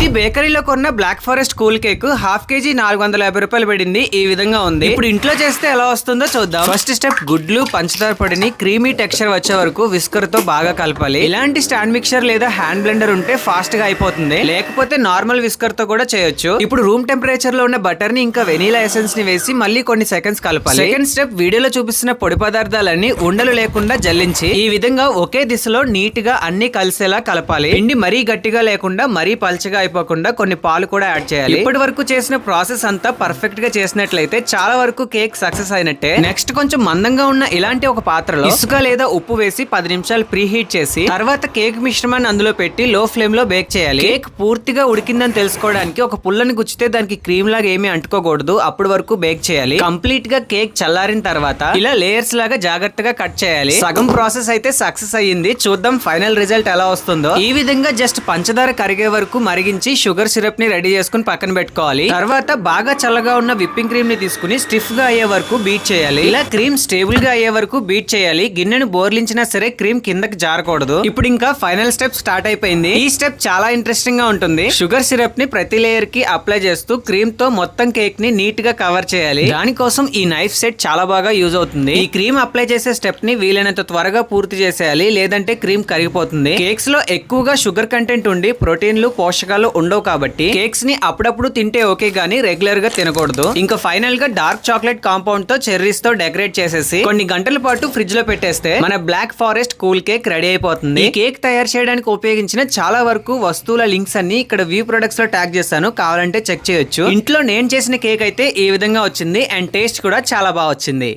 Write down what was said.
ఇది బేకరీలో కొన్న black forest cool cake half KG 450 రూపాయలు పడింది. ఈ విధంగా ఉంది. ఇప్పుడు ఇంట్లో చేస్తే ఎలా వస్తుందో చూద్దాం. ఫస్ట్ స్టెప్, గుడ్లు పంచదార పొడిని క్రీమీ టెక్స్చర్ వచ్చే వరకు విస్కర్ తో బాగా కలపాలి. ఇలాంటి స్టాండ్ మిక్సర్ లేదా హ్యాండ్ బ్లెండర్ ఉంటే ఫాస్ట్ గా అయిపోతుంది, లేకపోతే నార్మల్ విస్కర్ తో కూడా చేయొచ్చు. ఇప్పుడు రూమ్ టెంపరేచర్ లో ఉన్న బటర్ ని ఇంకా వెనీలా ఎసెన్స్ ని వేసి మళ్ళీ కొన్ని సెకండ్స్ కలపాలి. సెకండ్ స్టెప్, వీడియోలో చూపిస్తున్న పొడి పదార్థాలన్నీ ఉండలు లేకుండా జల్లించి ఈ విధంగా ఒకే దిశలో నీట్ గా అన్ని కలిసేలా కలపాలి. పిండి మరీ గట్టిగా లేకుండా మరీ పల్చగా అయిపోకుండా కొన్ని పాలు కూడా యాడ్ చేయాలి. ఇప్పటి వరకు చేసిన ప్రాసెస్ అంతా పర్ఫెక్ట్ గా చేసినట్లయితే చాలా వరకు కేక్ సక్సెస్ అయినట్టే. నెక్స్ట్ కొంచెం మందంగా ఉన్న ఇలాంటి ఒక పాత్రలో ఇసుక లేదా ఉప్పు వేసి 10 నిమిషాలు ప్రీ హీట్ చేసి తర్వాత కేక్ మిశ్రమాన్ని అందులో పెట్టి లో ఫ్లేమ్ లో బేక్ చేయాలి. కేక్ పూర్తిగా ఉడికిందని తెలుసుకోవడానికి ఒక పుల్లని గుచ్చితే దానికి క్రీమ్ లాగా ఏమీ అంటుకోకూడదు, అప్పటి వరకు బేక్ చేయాలి. కంప్లీట్ గా కేక్ చల్లారిన తర్వాత ఇలా లేయర్స్ లాగా జాగ్రత్తగా కట్ చేయాలి. సగం ప్రాసెస్ అయితే సక్సెస్ అయ్యింది. చూద్దాం ఫైనల్ రిజల్ట్ ఎలా వస్తుందో. ఈ విధంగా జస్ట్ పంచదార కరిగే వరకు మరిగించి షుగర్ సిరప్ ని రెడీ చేసుకుని పక్కన పెట్టుకోవాలి. తర్వాత బాగా చల్లగా ఉన్న విప్పింగ్ క్రీమ్ ని తీసుకుని స్టిఫ్ గా అయ్యే వరకు బీట్ చేయాలి. ఇలా క్రీమ్ స్టేబుల్ గా అయ్యే వరకు బీట్ చేయాలి. గిన్నెను బోర్లించినా సరే క్రీమ్ కిందకి జారకూడదు. ఇప్పుడు ఇంకా ఫైనల్ స్టెప్ స్టార్ట్ అయిపోయింది. ఈ స్టెప్ చాలా ఇంట్రెస్టింగ్ గా ఉంటుంది. షుగర్ సిరప్ ని ప్రతి లేయర్ కి అప్లై చేస్తూ క్రీమ్ తో మొత్తం కేక్ ని నీట్ గా కవర్ చేయాలి. దానికోసం ఈ నైఫ్ సెట్ చాలా బాగా యూజ్ అవుతుంది. ఈ క్రీమ్ అప్లై చేసే స్టెప్ ని వీలైనంత త్వరగా పూర్తి చేసేయాలి, లేదంటే క్రీమ్ కరిగిపోతుంది. కేక్స్ లో ఎక్కువగా షుగర్ కంటెంట్ ఉండి ప్రోటీన్లు పోషకాలు ఉండవు కాబట్టి కేక్స్ ని అప్పుడప్పుడు తింటే ఓకే గానీ రెగ్యులర్ గా తినకూడదు. ఇంకా ఫైనల్ గా డార్క్ చాక్లెట్ కాంపౌండ్ తో చెర్రీస్ తో డెకరేట్ చేసేసి కొన్ని గంటల పాటు ఫ్రిడ్జ్ లో పెట్టేస్తే మన black forest cool cake ready అయిపోతుంది. ఈ కేక్ తయారు చేయడానికి ఉపయోగించిన చాలా వరకు వస్తువుల లింక్స్ అన్ని ఇక్కడ వ్యూ ప్రొడక్ట్స్ లో ట్యాగ్ చేస్తాను, కావాలంటే చెక్ చేయొచ్చు. ఇంట్లో నేను చేసిన కేక్ అయితే ఈ విధంగా వచ్చింది అండ్ టేస్ట్ కూడా చాలా బాగా వచ్చింది.